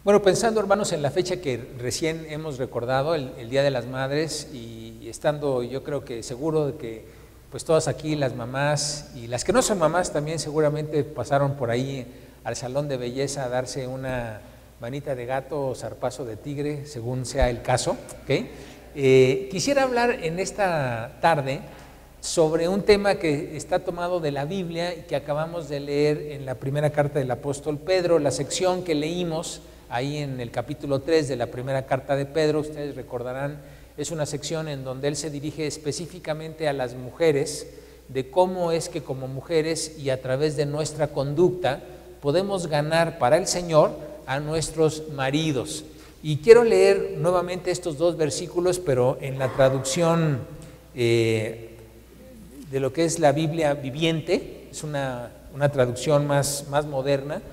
Bueno, pensando, hermanos, en la fecha que recién hemos recordado, el Día de las Madres, y estando yo creo que seguro de que pues todas aquí, las mamás y las que no son mamás también seguramente pasaron por ahí al salón de belleza a darse una manita de gato o zarpazo de tigre, según sea el caso, ¿okay? Quisiera hablar en esta tarde sobre un tema que está tomado de la Biblia y que acabamos de leer en la primera carta del apóstol Pedro, la sección que leímos ahí en el capítulo 3 de la primera carta de Pedro. Ustedes recordarán, es una sección en donde él se dirige específicamente a las mujeres, de cómo es que como mujeres y a través de nuestra conducta podemos ganar para el Señor a nuestros maridos. Y quiero leer nuevamente estos dos versículos, pero en la traducción de lo que es la Biblia viviente, es una traducción más moderna.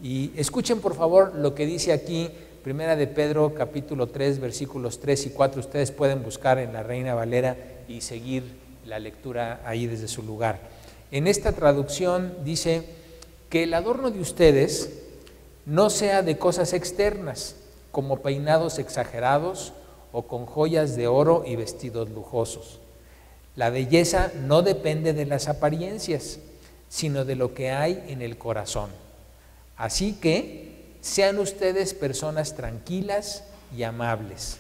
Y escuchen por favor lo que dice aquí, Primera de Pedro, capítulo 3, versículos 3 y 4. Ustedes pueden buscar en la Reina Valera y seguir la lectura ahí desde su lugar. En esta traducción dice que el adorno de ustedes no sea de cosas externas, como peinados exagerados o con joyas de oro y vestidos lujosos. La belleza no depende de las apariencias, sino de lo que hay en el corazón. Así que sean ustedes personas tranquilas y amables.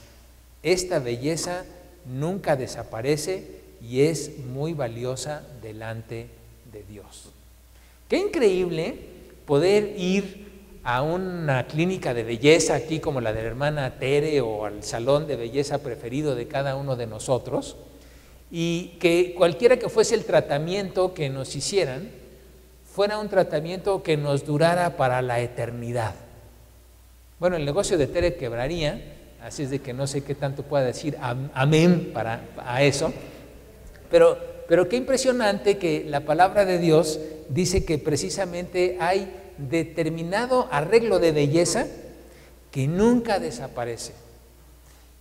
Esta belleza nunca desaparece y es muy valiosa delante de Dios. Qué increíble poder ir a una clínica de belleza aquí como la de la hermana Tere o al salón de belleza preferido de cada uno de nosotros, y que cualquiera que fuese el tratamiento que nos hicieran, fuera un tratamiento que nos durara para la eternidad. Bueno, el negocio de Tere quebraría, así es de que no sé qué tanto pueda decir amén a eso, pero qué impresionante que la palabra de Dios dice que precisamente hay determinado arreglo de belleza que nunca desaparece.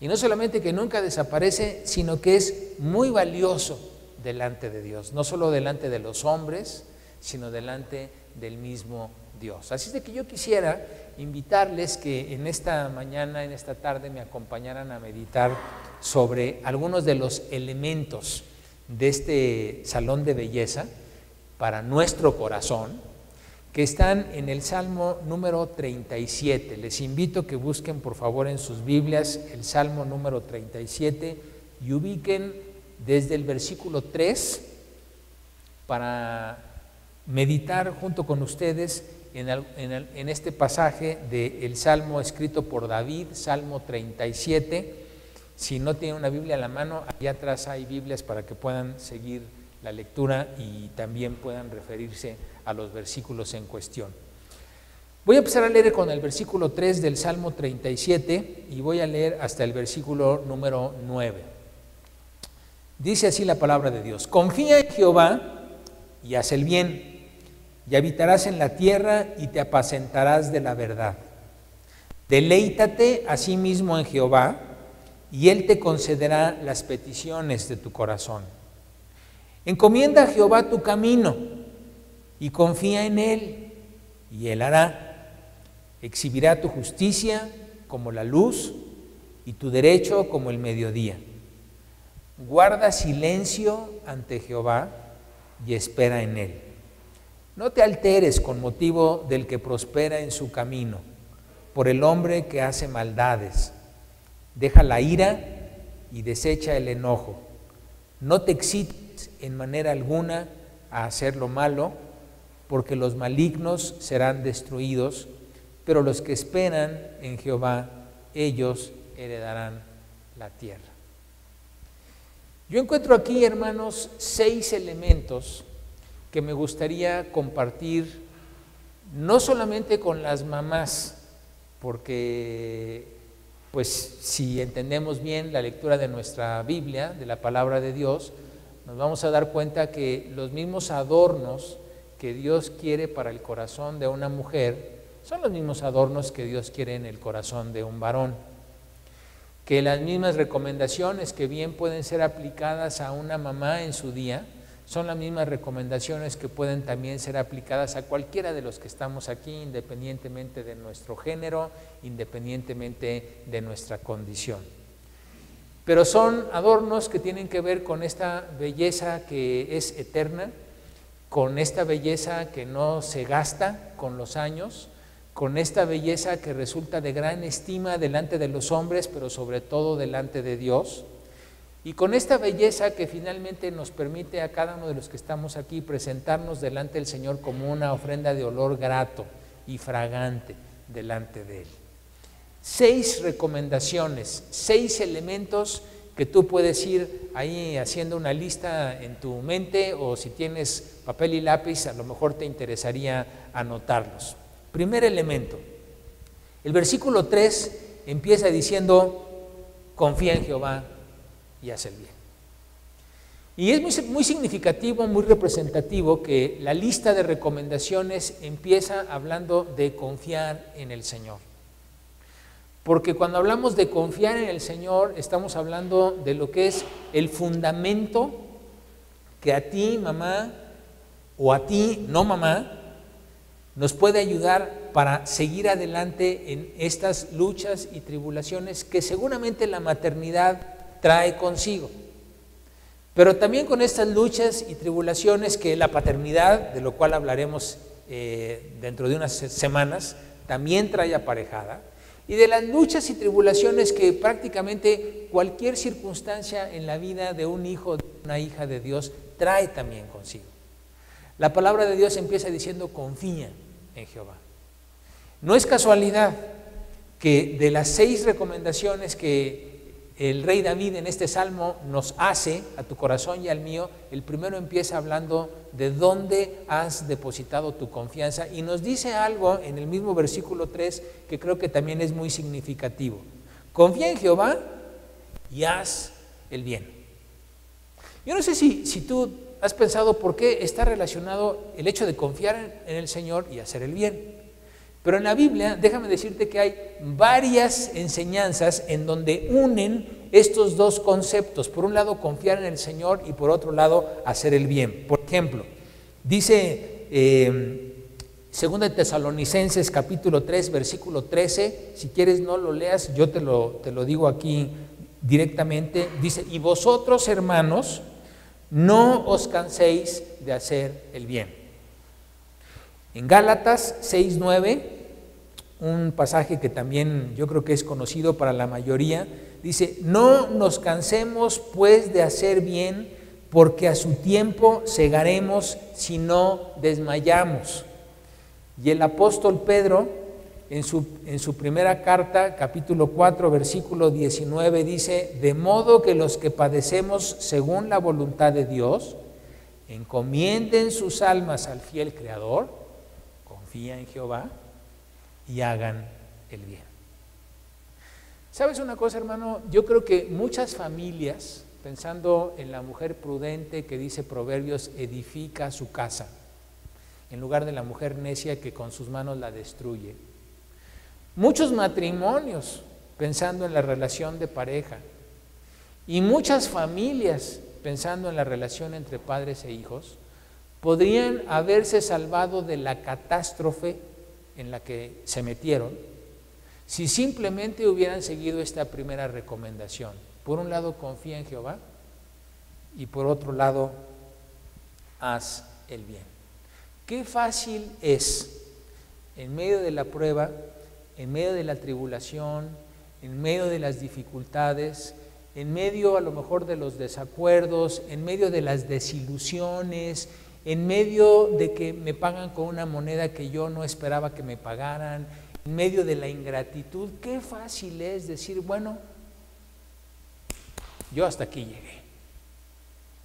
Y no solamente que nunca desaparece, sino que es muy valioso delante de Dios, no solo delante de los hombres, sino delante del mismo Dios. Así es de que yo quisiera invitarles que en esta mañana, en esta tarde, me acompañaran a meditar sobre algunos de los elementos de este salón de belleza para nuestro corazón, que están en el Salmo número 37. Les invito que busquen por favor en sus Biblias el Salmo número 37 y ubiquen desde el versículo 3 para meditar junto con ustedes en este pasaje del Salmo escrito por David, Salmo 37. Si no tienen una Biblia a la mano, allá atrás hay Biblias para que puedan seguir la lectura y también puedan referirse a los versículos en cuestión. Voy a empezar a leer con el versículo 3 del Salmo 37 y voy a leer hasta el versículo número 9. Dice así la palabra de Dios: confía en Jehová y haz el bien, y habitarás en la tierra y te apacentarás de la verdad. Deleítate asimismo en Jehová, y Él te concederá las peticiones de tu corazón. Encomienda a Jehová tu camino y confía en Él, y Él hará. Exhibirá tu justicia como la luz y tu derecho como el mediodía. Guarda silencio ante Jehová y espera en Él. No te alteres con motivo del que prospera en su camino, por el hombre que hace maldades. Deja la ira y desecha el enojo. No te excites en manera alguna a hacer lo malo, porque los malignos serán destruidos, pero los que esperan en Jehová, ellos heredarán la tierra. Yo encuentro aquí, hermanos, 6 elementos que me gustaría compartir, no solamente con las mamás, porque pues si entendemos bien la lectura de nuestra Biblia, de la palabra de Dios, nos vamos a dar cuenta que los mismos adornos que Dios quiere para el corazón de una mujer son los mismos adornos que Dios quiere en el corazón de un varón. Que las mismas recomendaciones que bien pueden ser aplicadas a una mamá en su día, Son las mismas recomendaciones que pueden también ser aplicadas a cualquiera de los que estamos aquí, independientemente de nuestro género, independientemente de nuestra condición. Pero son adornos que tienen que ver con esta belleza que es eterna, con esta belleza que no se gasta con los años, con esta belleza que resulta de gran estima delante de los hombres, pero sobre todo delante de Dios, y con esta belleza que finalmente nos permite a cada uno de los que estamos aquí presentarnos delante del Señor como una ofrenda de olor grato y fragante delante de Él. 6 recomendaciones, 6 elementos que tú puedes ir ahí haciendo una lista en tu mente, o si tienes papel y lápiz, a lo mejor te interesaría anotarlos. Primer elemento, el versículo 3 empieza diciendo: confía en Jehová y haz el bien. Y es muy significativo, muy representativo que la lista de recomendaciones empieza hablando de confiar en el Señor. Porque cuando hablamos de confiar en el Señor, estamos hablando de lo que es el fundamento que a ti, mamá, o a ti, no mamá, nos puede ayudar para seguir adelante en estas luchas y tribulaciones que seguramente la maternidad trae consigo. Pero también con estas luchas y tribulaciones que la paternidad, de lo cual hablaremos dentro de unas semanas, también trae aparejada, y de las luchas y tribulaciones que prácticamente cualquier circunstancia en la vida de un hijo o de una hija de Dios trae también consigo. La palabra de Dios empieza diciendo: confía en Jehová. No es casualidad que de las 6 recomendaciones que el rey David en este salmo nos hace a tu corazón y al mío, el primero empieza hablando de dónde has depositado tu confianza, y nos dice algo en el mismo versículo 3 que creo que también es muy significativo: confía en Jehová y haz el bien. Yo no sé si tú has pensado por qué está relacionado el hecho de confiar en el Señor y hacer el bien. Pero en la Biblia, déjame decirte que hay varias enseñanzas en donde unen estos dos conceptos. Por un lado, confiar en el Señor, y por otro lado, hacer el bien. Por ejemplo, dice 2 de Tesalonicenses capítulo 3, versículo 13, si quieres no lo leas, yo te lo digo aquí directamente. Dice: y vosotros, hermanos, no os canséis de hacer el bien. En Gálatas 6:9, un pasaje que también yo creo que es conocido para la mayoría, dice: no nos cansemos pues de hacer bien, porque a su tiempo segaremos si no desmayamos. Y el apóstol Pedro, en su primera carta, capítulo 4, versículo 19, dice: de modo que los que padecemos según la voluntad de Dios, encomienden sus almas al fiel Creador, confía en Jehová y hagan el bien. ¿Sabes una cosa, hermano? Yo creo que muchas familias, pensando en la mujer prudente que dice Proverbios, edifica su casa, en lugar de la mujer necia que con sus manos la destruye. Muchos matrimonios, pensando en la relación de pareja, y muchas familias, pensando en la relación entre padres e hijos, podrían haberse salvado de la catástrofe en la que se metieron si simplemente hubieran seguido esta primera recomendación. Por un lado, confía en Jehová, y por otro lado, haz el bien. Qué fácil es, en medio de la prueba, en medio de la tribulación, en medio de las dificultades, en medio a lo mejor de los desacuerdos, en medio de las desilusiones, en medio de que me pagan con una moneda que yo no esperaba que me pagaran, en medio de la ingratitud, qué fácil es decir: bueno, yo hasta aquí llegué,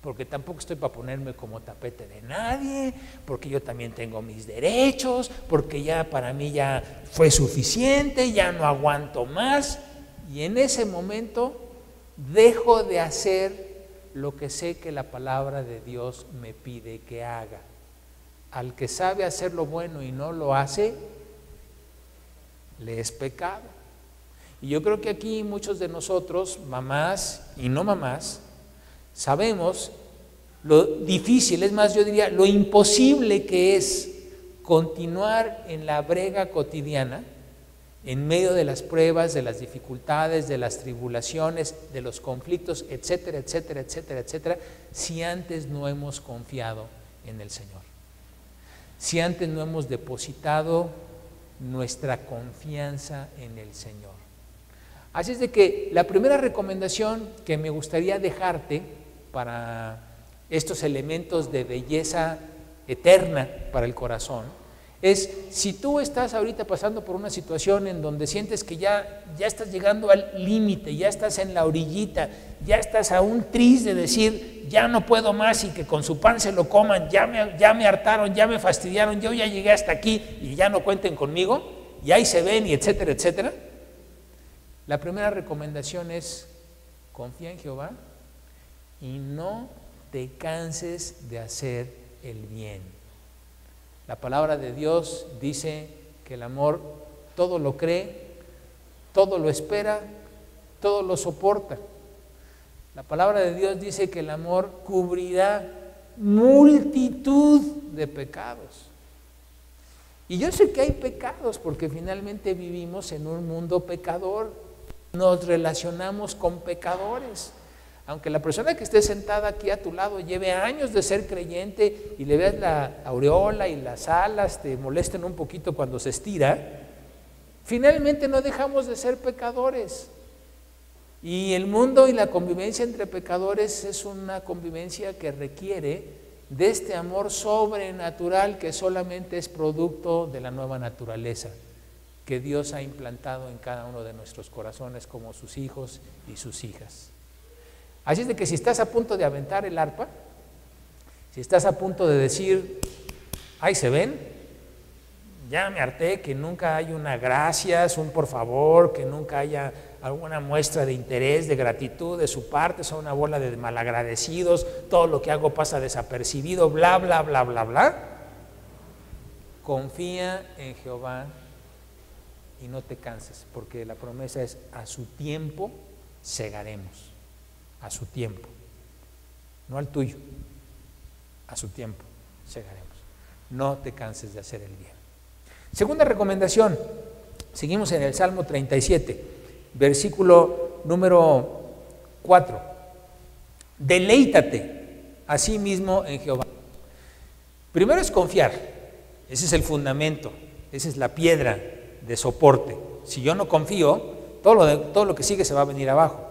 porque tampoco estoy para ponerme como tapete de nadie, porque yo también tengo mis derechos, porque ya para mí ya fue suficiente, ya no aguanto más. Y en ese momento dejo de hacer lo que sé que la palabra de Dios me pide que haga. Al que sabe hacer lo bueno y no lo hace, le es pecado. Y yo creo que aquí muchos de nosotros, mamás y no mamás, sabemos lo difícil, es más, yo diría, lo imposible que es continuar en la brega cotidiana, en medio de las pruebas, de las dificultades, de las tribulaciones, de los conflictos, etcétera, etcétera, etcétera, etcétera, si antes no hemos confiado en el Señor, si antes no hemos depositado nuestra confianza en el Señor. Así es de que la primera recomendación que me gustaría dejarte para estos elementos de belleza eterna para el corazón es, si tú estás ahorita pasando por una situación en donde sientes que ya estás llegando al límite, ya estás en la orillita, ya estás a un tris de decir, ya no puedo más y que con su pan se lo coman, ya me hartaron, ya me fastidiaron, yo ya llegué hasta aquí y ya no cuenten conmigo, y ahí se ven y etcétera, etcétera. La primera recomendación es, confía en Jehová y no te canses de hacer el bien. La palabra de Dios dice que el amor todo lo cree, todo lo espera, todo lo soporta. La palabra de Dios dice que el amor cubrirá multitud de pecados. Y yo sé que hay pecados porque finalmente vivimos en un mundo pecador, nos relacionamos con pecadores. Aunque la persona que esté sentada aquí a tu lado lleve años de ser creyente y le veas la aureola y las alas te molesten un poquito cuando se estira, finalmente no dejamos de ser pecadores. Y el mundo y la convivencia entre pecadores es una convivencia que requiere de este amor sobrenatural que solamente es producto de la nueva naturaleza que Dios ha implantado en cada uno de nuestros corazones como sus hijos y sus hijas. Así es de que si estás a punto de aventar el arpa, si estás a punto de decir, ahí se ven, ya me harté, que nunca hay una gracias, un por favor, que nunca haya alguna muestra de interés, de gratitud de su parte, son una bola de malagradecidos, todo lo que hago pasa desapercibido, bla, bla, bla, bla, bla. Confía en Jehová y no te canses, porque la promesa es, a su tiempo segaremos. A su tiempo, no al tuyo, a su tiempo segaremos. No te canses de hacer el bien. Segunda recomendación, seguimos en el Salmo 37, versículo número 4. Deleítate a sí mismo en Jehová. Primero es confiar, ese es el fundamento, esa es la piedra de soporte. Si yo no confío, todo lo que sigue se va a venir abajo.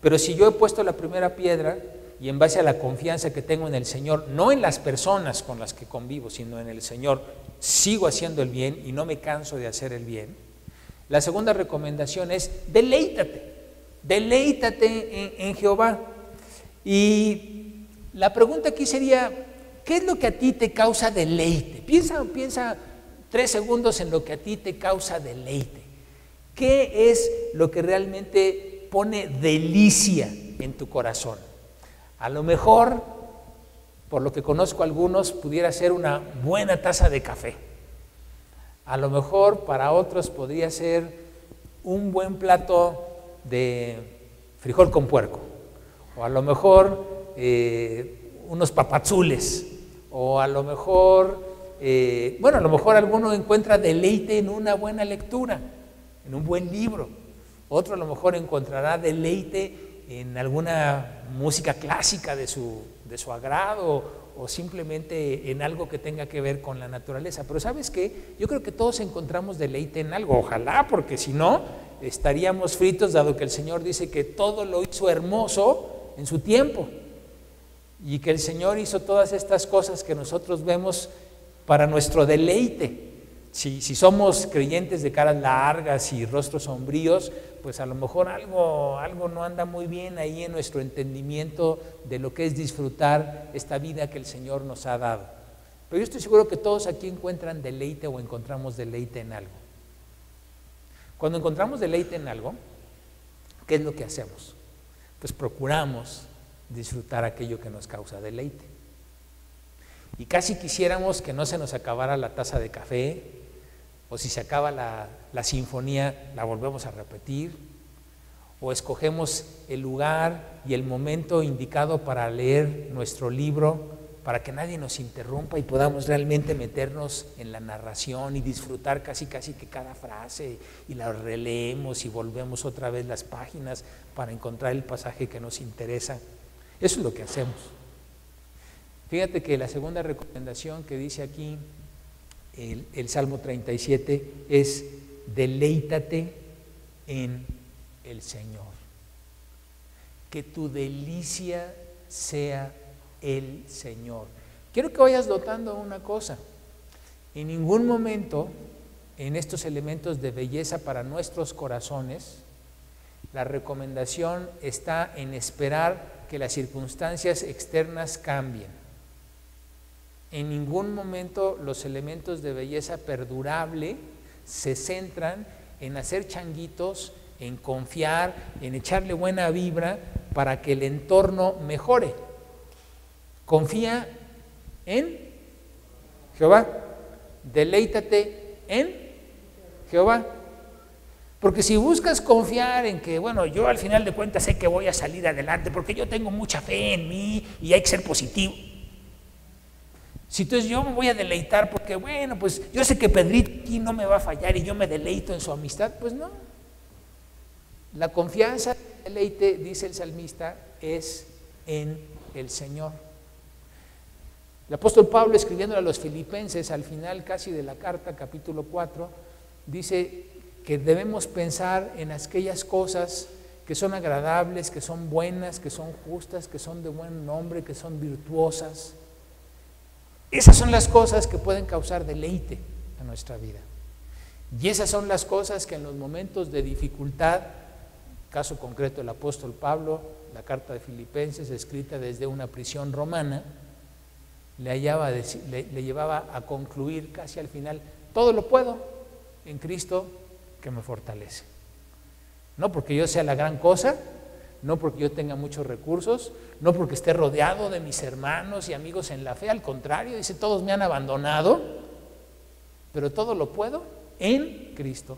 Pero si yo he puesto la primera piedra y en base a la confianza que tengo en el Señor, no en las personas con las que convivo, sino en el Señor, sigo haciendo el bien y no me canso de hacer el bien. La segunda recomendación es deleítate en Jehová. Y la pregunta aquí sería, ¿qué es lo que a ti te causa deleite? Piensa 3 segundos en lo que a ti te causa deleite. ¿Qué es lo que realmente pone delicia en tu corazón? A lo mejor, por lo que conozco a algunos, pudiera ser una buena taza de café. A lo mejor para otros podría ser un buen plato de frijol con puerco, o a lo mejor unos papazules, o a lo mejor, a lo mejor alguno encuentra deleite en una buena lectura, en un buen libro. Otro a lo mejor encontrará deleite en alguna música clásica de su agrado o simplemente en algo que tenga que ver con la naturaleza. Pero ¿sabes qué? Yo creo que todos encontramos deleite en algo, ojalá, porque si no, estaríamos fritos, dado que el Señor dice que todo lo hizo hermoso en su tiempo y que el Señor hizo todas estas cosas que nosotros vemos para nuestro deleite. Si somos creyentes de caras largas y rostros sombríos, pues a lo mejor algo no anda muy bien ahí en nuestro entendimiento de lo que es disfrutar esta vida que el Señor nos ha dado. Pero yo estoy seguro que todos aquí encuentran deleite o encontramos deleite en algo. Cuando encontramos deleite en algo, ¿qué es lo que hacemos? Pues procuramos disfrutar aquello que nos causa deleite. Y casi quisiéramos que no se nos acabara la taza de café, o si se acaba la sinfonía, la volvemos a repetir, o escogemos el lugar y el momento indicado para leer nuestro libro, para que nadie nos interrumpa y podamos realmente meternos en la narración y disfrutar casi que cada frase, y la releemos y volvemos otra vez las páginas para encontrar el pasaje que nos interesa. Eso es lo que hacemos. Fíjate que la segunda recomendación que dice aquí el Salmo 37 es: deleítate en el Señor. Que tu delicia sea el Señor. Quiero que vayas notando una cosa: en ningún momento en estos elementos de belleza para nuestros corazones la recomendación está en esperar que las circunstancias externas cambien. En ningún momento los elementos de belleza perdurable se centran en hacer changuitos, en confiar, en echarle buena vibra para que el entorno mejore. Confía en Jehová, deleítate en Jehová. Porque si buscas confiar en que, bueno, yo al final de cuentas sé que voy a salir adelante porque yo tengo mucha fe en mí y hay que ser positivo. Si entonces yo me voy a deleitar porque, bueno, pues yo sé que Pedrito aquí no me va a fallar y yo me deleito en su amistad, pues no. La confianza, el deleite, dice el salmista, es en el Señor. El apóstol Pablo, escribiéndole a los filipenses al final casi de la carta, capítulo 4, dice que debemos pensar en aquellas cosas que son agradables, que son buenas, que son justas, que son de buen nombre, que son virtuosas. Esas son las cosas que pueden causar deleite a nuestra vida. Y esas son las cosas que en los momentos de dificultad, caso concreto el apóstol Pablo, la carta de Filipenses, escrita desde una prisión romana, le llevaba a concluir casi al final: todo lo puedo en Cristo que me fortalece. No porque yo sea la gran cosa, no porque yo tenga muchos recursos, no porque esté rodeado de mis hermanos y amigos en la fe, al contrario, dice: todos me han abandonado, pero todo lo puedo en Cristo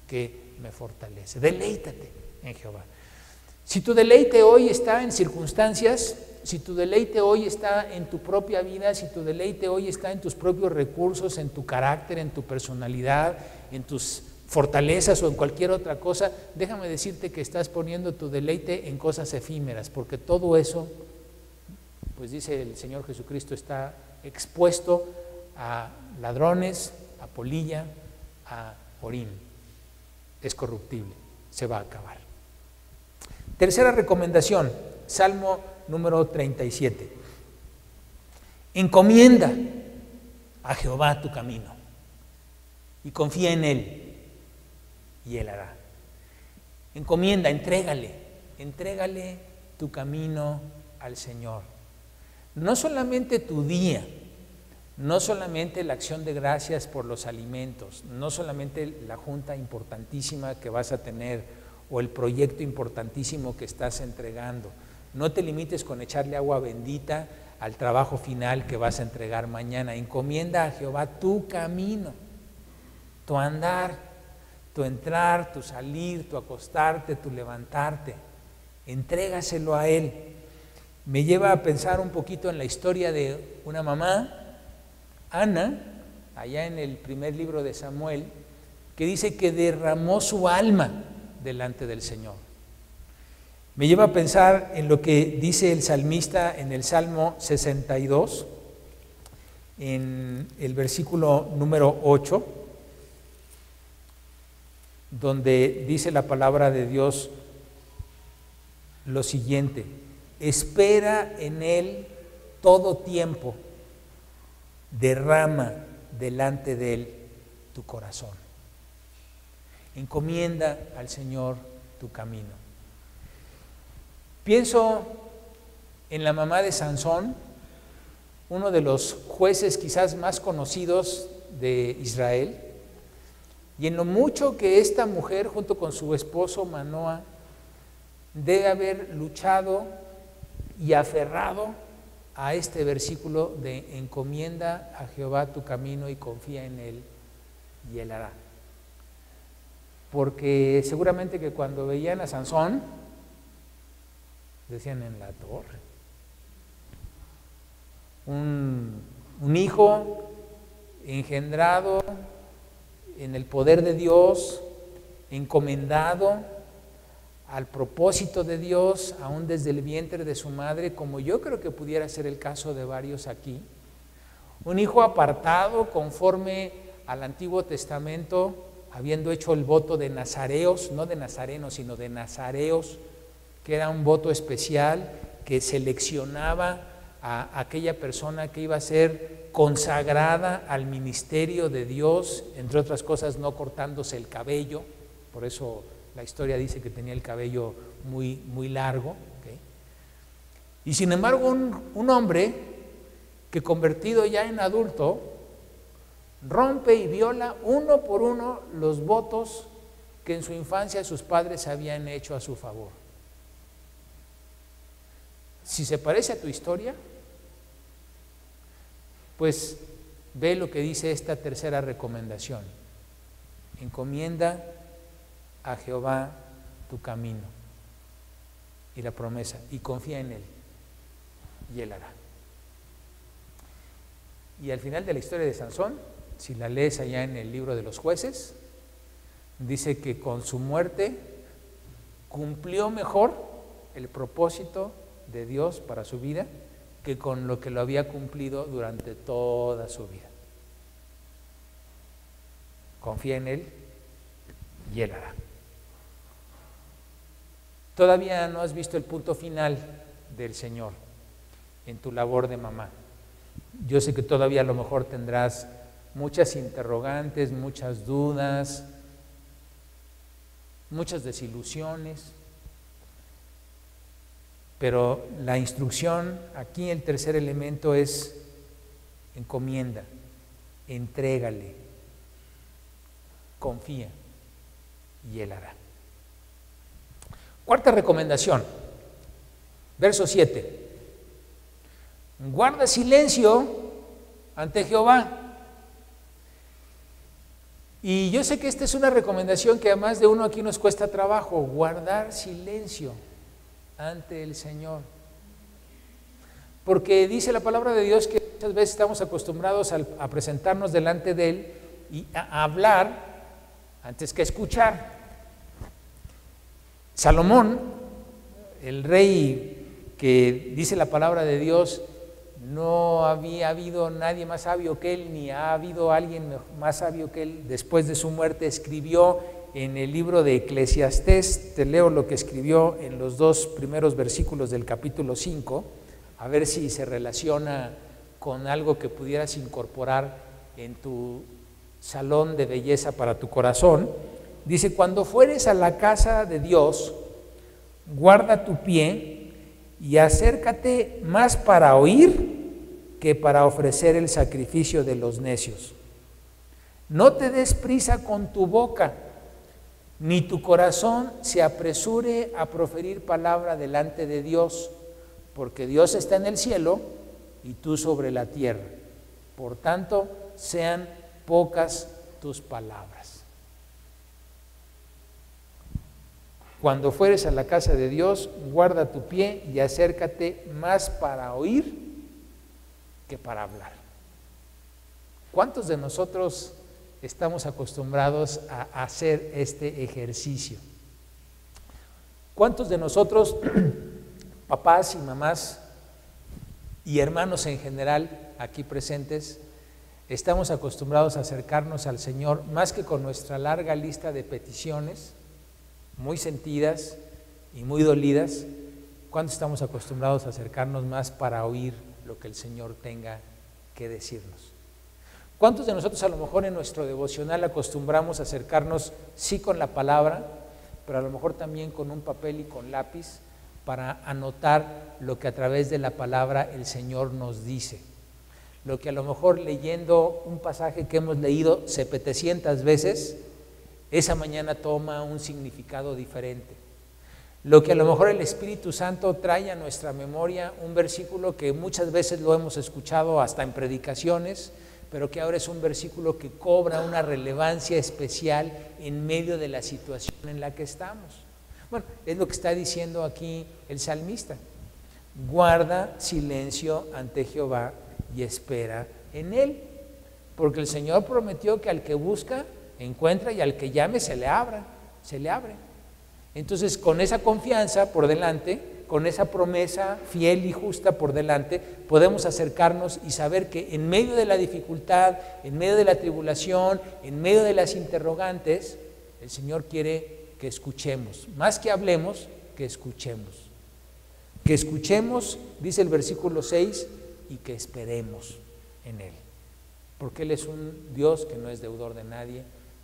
que me fortalece. Deleítate en Jehová. Si tu deleite hoy está en circunstancias, si tu deleite hoy está en tu propia vida, si tu deleite hoy está en tus propios recursos, en tu carácter, en tu personalidad, en tus fortalezas o en cualquier otra cosa, déjame decirte que estás poniendo tu deleite en cosas efímeras, porque todo eso, pues dice el Señor Jesucristo, está expuesto a ladrones, a polilla, a orín. Es corruptible, se va a acabar. Tercera recomendación, Salmo número 37. Encomienda a Jehová tu camino y confía en Él, y Él hará. Encomienda, entrégale tu camino al Señor. No solamente tu día, no solamente la acción de gracias por los alimentos, no solamente la junta importantísima que vas a tener o el proyecto importantísimo que estás entregando. No te limites con echarle agua bendita al trabajo final que vas a entregar mañana. Encomienda a Jehová tu camino, tu andar, tu entrar, tu salir, tu acostarte, tu levantarte. Entrégaselo a Él. Me lleva a pensar un poquito en la historia de una mamá, Ana, allá en el primer libro de Samuel, que dice que derramó su alma delante del Señor. Me lleva a pensar en lo que dice el salmista en el Salmo 62, en el versículo número 8, donde dice la palabra de Dios lo siguiente: espera en Él todo tiempo, derrama delante de Él tu corazón. Encomienda al Señor tu camino. Pienso en la mamá de Sansón, uno de los jueces quizás más conocidos de Israel, y en lo mucho que esta mujer junto con su esposo Manoa debe haber luchado y aferrado a este versículo de encomienda a Jehová tu camino y confía en Él y Él hará. porque seguramente que cuando veían a Sansón, decían en la torre. Un hijo engendrado en el poder de Dios, encomendado al propósito de Dios, aún desde el vientre de su madre, como yo creo que pudiera ser el caso de varios aquí. Un hijo apartado conforme al Antiguo Testamento, habiendo hecho el voto de nazareos, no de nazarenos, sino de nazareos, que era un voto especial que seleccionaba a aquella persona que iba a ser consagrada al ministerio de Dios, entre otras cosas no cortándose el cabello, por eso la historia dice que tenía el cabello muy largo, ¿okay? Y sin embargo un hombre que convertido ya en adulto, rompe y viola uno por uno los votos que en su infancia sus padres habían hecho a su favor. Si se parece a tu historia, pues ve lo que dice esta tercera recomendación: encomienda a Jehová tu camino, y la promesa, y confía en Él, y Él hará. Y al final de la historia de Sansón, si la lees allá en el libro de los Jueces, dice que con su muerte cumplió mejor el propósito de Dios para su vida que con lo que lo había cumplido durante toda su vida. Confía en Él y Él hará. Todavía no has visto el punto final del Señor en tu labor de mamá. Yo sé que todavía a lo mejor tendrás muchas interrogantes, muchas dudas, muchas desilusiones, pero la instrucción aquí, el tercer elemento es encomienda, entrégale, confía y Él hará. Cuarta recomendación, verso 7. Guarda silencio ante Jehová. Y yo sé que esta es una recomendación que a más de uno aquí nos cuesta trabajo, guardar silencio ante el Señor. Porque dice la palabra de Dios que muchas veces estamos acostumbrados a presentarnos delante de Él y a hablar antes que escuchar. Salomón, el rey que dice la palabra de Dios, no había habido nadie más sabio que él, ni ha habido alguien más sabio que él. Después de su muerte escribió en el libro de Eclesiastés, te leo lo que escribió en los 2 primeros versículos del capítulo 5, a ver si se relaciona con algo que pudieras incorporar en tu salón de belleza para tu corazón. Dice: cuando fueres a la casa de Dios, guarda tu pie y acércate más para oír que para ofrecer el sacrificio de los necios. No te des prisa con tu boca, ni tu corazón se apresure a proferir palabra delante de Dios, porque Dios está en el cielo y tú sobre la tierra. Por tanto, sean pocas tus palabras. Cuando fueres a la casa de Dios, guarda tu pie y acércate más para oír que para hablar. ¿Cuántos de nosotros estamos acostumbrados a hacer este ejercicio? ¿Cuántos de nosotros, papás y mamás y hermanos en general aquí presentes, estamos acostumbrados a acercarnos al Señor más que con nuestra larga lista de peticiones, muy sentidas y muy dolidas? ¿Cuántos estamos acostumbrados a acercarnos más para oír lo que el Señor tenga que decirnos? ¿Cuántos de nosotros a lo mejor en nuestro devocional acostumbramos a acercarnos sí con la palabra, pero a lo mejor también con un papel y con lápiz para anotar lo que a través de la palabra el Señor nos dice? Lo que a lo mejor leyendo un pasaje que hemos leído 700 veces, esa mañana toma un significado diferente. Lo que a lo mejor el Espíritu Santo trae a nuestra memoria, un versículo que muchas veces lo hemos escuchado hasta en predicaciones, pero que ahora es un versículo que cobra una relevancia especial en medio de la situación en la que estamos. Bueno, es lo que está diciendo aquí el salmista. Guarda silencio ante Jehová y espera en él, porque el Señor prometió que al que busca, encuentra, y al que llame se le abre. Entonces, con esa confianza por delante, con esa promesa fiel y justa por delante, podemos acercarnos y saber que en medio de la dificultad, en medio de la tribulación, en medio de las interrogantes, el Señor quiere que escuchemos, más que hablemos, que escuchemos. Que escuchemos, dice el versículo 6, y que esperemos en Él. Porque Él es un Dios que no es deudor de nadie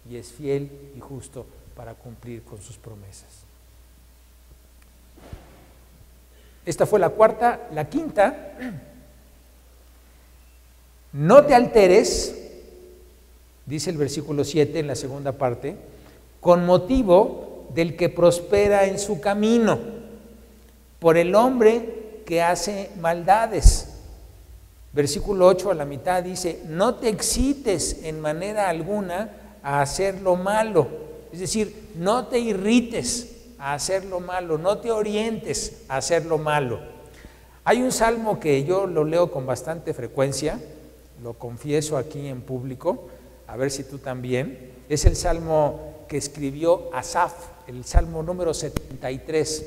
y es fiel y justo para cumplir con sus promesas. Esta fue la cuarta. La quinta: no te alteres, dice el versículo 7 en la segunda parte, con motivo del que prospera en su camino, por el hombre que hace maldades. Versículo 8 a la mitad dice: no te excites en manera alguna a hacer lo malo. Es decir, no te irrites a hacer lo malo, no te orientes a hacer lo malo. Hay un salmo que yo lo leo con bastante frecuencia, lo confieso aquí en público, a ver si tú también. Es el salmo que escribió Asaf, el salmo número 73.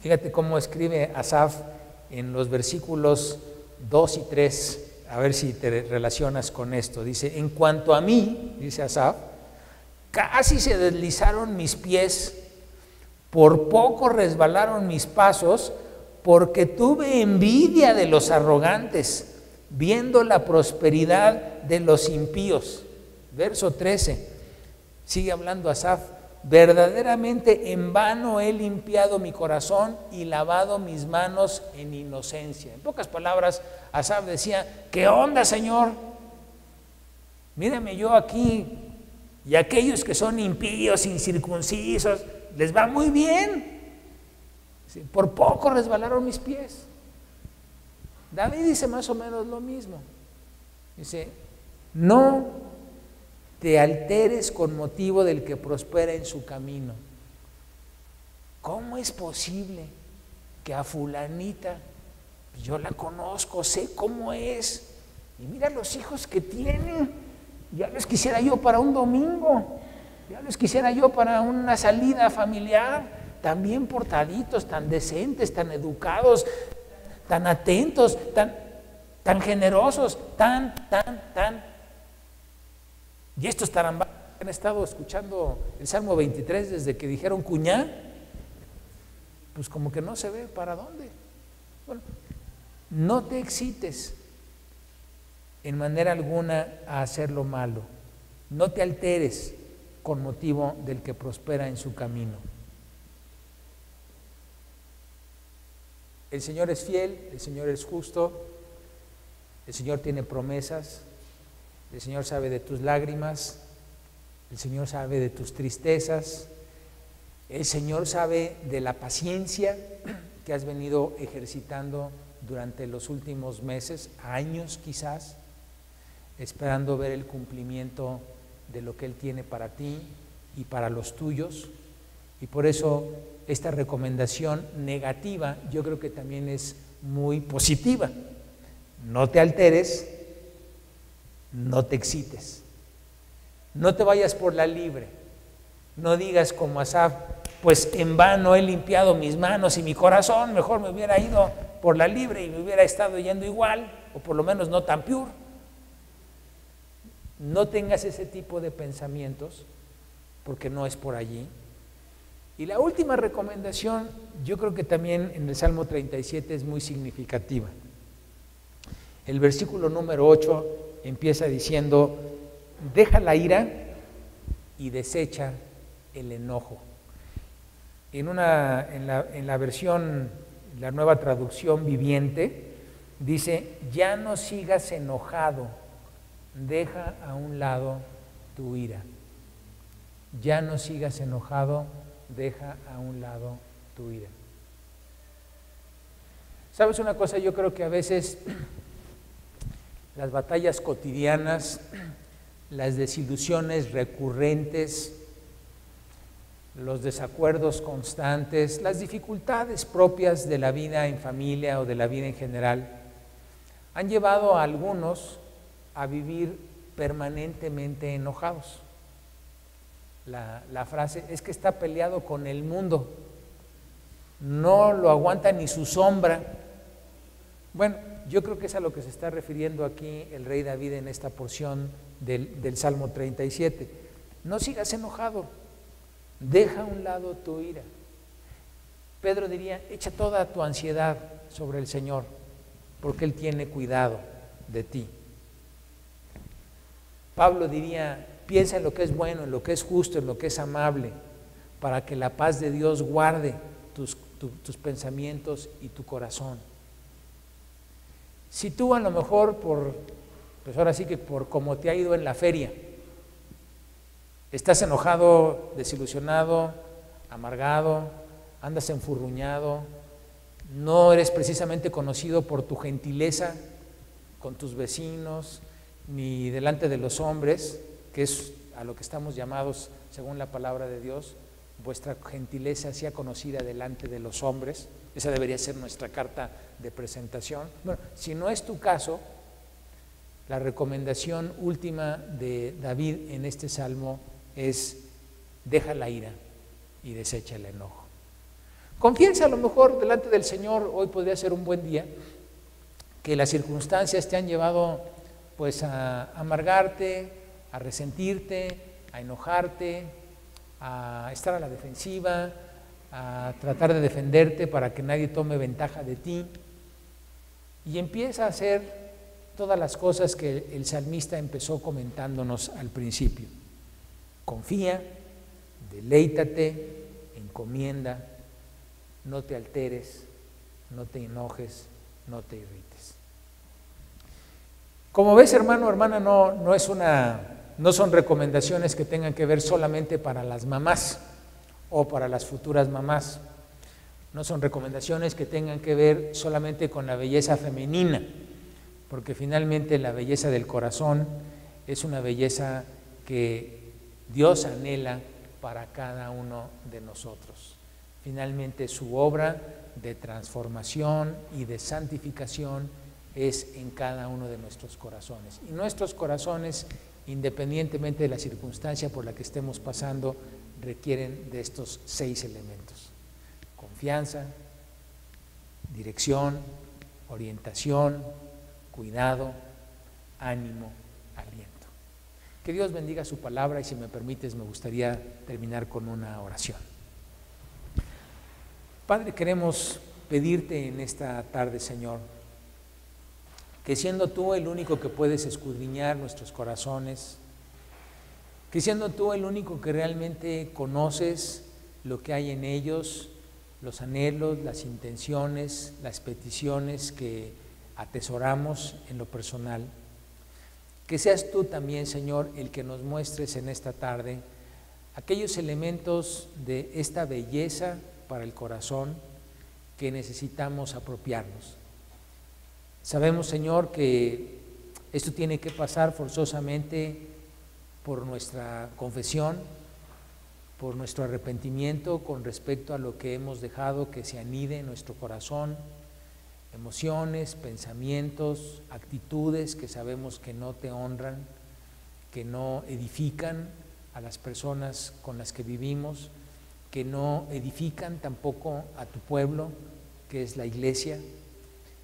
Fíjate cómo escribe Asaf en los versículos 2 y 3, a ver si te relacionas con esto. Dice: en cuanto a mí, dice Asaf, casi se deslizaron mis pies, por poco resbalaron mis pasos, porque tuve envidia de los arrogantes, viendo la prosperidad de los impíos. Verso 13, sigue hablando Asaf: verdaderamente en vano he limpiado mi corazón y lavado mis manos en inocencia. En pocas palabras, Asaf decía: ¿qué onda, Señor? Mírame yo aquí, y aquellos que son impíos, incircuncisos, les va muy bien. Por poco resbalaron mis pies. David dice más o menos lo mismo. Dice: no te alteres con motivo del que prospera en su camino. ¿Cómo es posible que a fulanita, yo la conozco, sé cómo es, y mira los hijos que tiene, ya los quisiera yo para un domingo, ya los quisiera yo para una salida familiar, tan bien portaditos, tan decentes, tan educados, tan atentos, tan generosos, tan. Y estos tarambas han estado escuchando el Salmo 23 desde que dijeron cuñá, pues como que no se ve para dónde. Bueno, no te excites en manera alguna a hacer lo malo, no te alteres con motivo del que prospera en su camino. El Señor es fiel, el Señor es justo, el Señor tiene promesas. El Señor sabe de tus lágrimas, el Señor sabe de tus tristezas, el Señor sabe de la paciencia que has venido ejercitando durante los últimos meses, años quizás, esperando ver el cumplimiento de lo que Él tiene para ti y para los tuyos. Y por eso esta recomendación negativa yo creo que también es muy positiva. No te alteres, no te excites, no te vayas por la libre, no digas como Asaf: pues en vano he limpiado mis manos y mi corazón, mejor me hubiera ido por la libre y me hubiera estado yendo igual, o por lo menos no tan pure. No tengas ese tipo de pensamientos, porque no es por allí. Y la última recomendación, yo creo que también en el Salmo 37 es muy significativa. El versículo número 8 empieza diciendo: deja la ira y desecha el enojo. En la versión, la Nueva Traducción Viviente, dice: ya no sigas enojado, deja a un lado tu ira. Ya no sigas enojado, deja a un lado tu ira. ¿Sabes una cosa? Yo creo que a veces las batallas cotidianas, las desilusiones recurrentes, los desacuerdos constantes, las dificultades propias de la vida en familia o de la vida en general, han llevado a algunos a vivir permanentemente enojados. La frase es que está peleado con el mundo, no lo aguanta ni su sombra. Bueno, yo creo que es a lo que se está refiriendo aquí el rey David en esta porción del Salmo 37. No sigas enojado, deja a un lado tu ira. Pedro diría, echa toda tu ansiedad sobre el Señor, porque Él tiene cuidado de ti. Pablo diría, piensa en lo que es bueno, en lo que es justo, en lo que es amable, para que la paz de Dios guarde tus pensamientos y tu corazón. Si tú a lo mejor pues ahora sí que por cómo te ha ido en la feria, estás enojado, desilusionado, amargado, andas enfurruñado, no eres precisamente conocido por tu gentileza con tus vecinos, ni delante de los hombres, que es a lo que estamos llamados según la palabra de Dios, vuestra gentileza sea conocida delante de los hombres. Esa debería ser nuestra carta de presentación. Bueno, si no es tu caso, la recomendación última de David en este salmo es: deja la ira y desecha el enojo. Confiesa a lo mejor delante del Señor. Hoy podría ser un buen día, que las circunstancias te han llevado pues a amargarte, a resentirte, a enojarte, a estar a la defensiva, a tratar de defenderte para que nadie tome ventaja de ti, y empieza a hacer todas las cosas que el salmista empezó comentándonos al principio. Confía, deleítate, encomienda, no te alteres, no te enojes, no te irrites. Como ves, hermano, hermana, no son recomendaciones que tengan que ver solamente para las mamás o para las futuras mamás. No son recomendaciones que tengan que ver solamente con la belleza femenina, porque finalmente la belleza del corazón es una belleza que Dios anhela para cada uno de nosotros. Finalmente su obra de transformación y de santificación es en cada uno de nuestros corazones. Y nuestros corazones, independientemente de la circunstancia por la que estemos pasando, requieren de estos 6 elementos: confianza, dirección, orientación, cuidado, ánimo, aliento. Que Dios bendiga su palabra, y si me permites me gustaría terminar con una oración. Padre, queremos pedirte en esta tarde, Señor, que siendo tú el único que puedes escudriñar nuestros corazones, que siendo tú el único que realmente conoces lo que hay en ellos, los anhelos, las intenciones, las peticiones que atesoramos en lo personal, que seas tú también, Señor, el que nos muestres en esta tarde aquellos elementos de esta belleza para el corazón que necesitamos apropiarnos. Sabemos, Señor, que esto tiene que pasar forzosamente por nuestra confesión, por nuestro arrepentimiento con respecto a lo que hemos dejado que se anide en nuestro corazón, emociones, pensamientos, actitudes que sabemos que no te honran, que no edifican a las personas con las que vivimos, que no edifican tampoco a tu pueblo, que es la iglesia,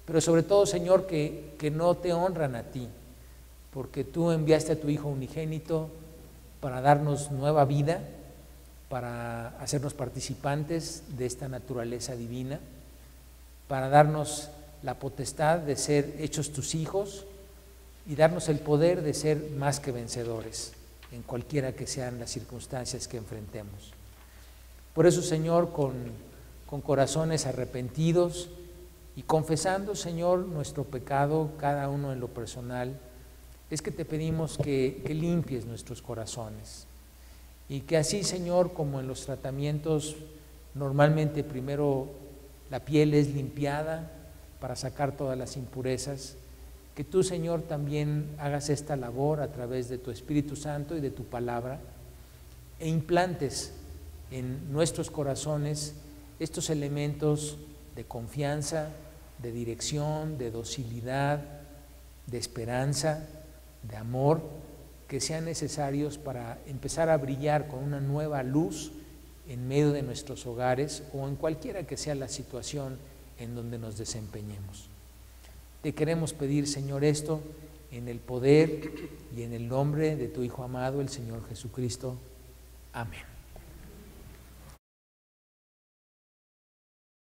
pero sobre todo, Señor, que no te honran a ti, porque tú enviaste a tu Hijo unigénito para darnos nueva vida, para hacernos participantes de esta naturaleza divina, para darnos la potestad de ser hechos tus hijos y darnos el poder de ser más que vencedores en cualquiera que sean las circunstancias que enfrentemos. Por eso, Señor, con corazones arrepentidos y confesando, Señor, nuestro pecado, cada uno en lo personal, es que te pedimos que limpies nuestros corazones, y que así, Señor, como en los tratamientos, normalmente primero la piel es limpiada para sacar todas las impurezas, Que tú, Señor, también hagas esta labor a través de tu Espíritu Santo y de tu palabra, e implantes en nuestros corazones estos elementos de confianza, de dirección, de docilidad, de esperanza, de amor, que sean necesarios para empezar a brillar con una nueva luz en medio de nuestros hogares o en cualquiera que sea la situación en donde nos desempeñemos. Te queremos pedir, Señor, esto en el poder y en el nombre de tu Hijo amado, el Señor Jesucristo. Amén.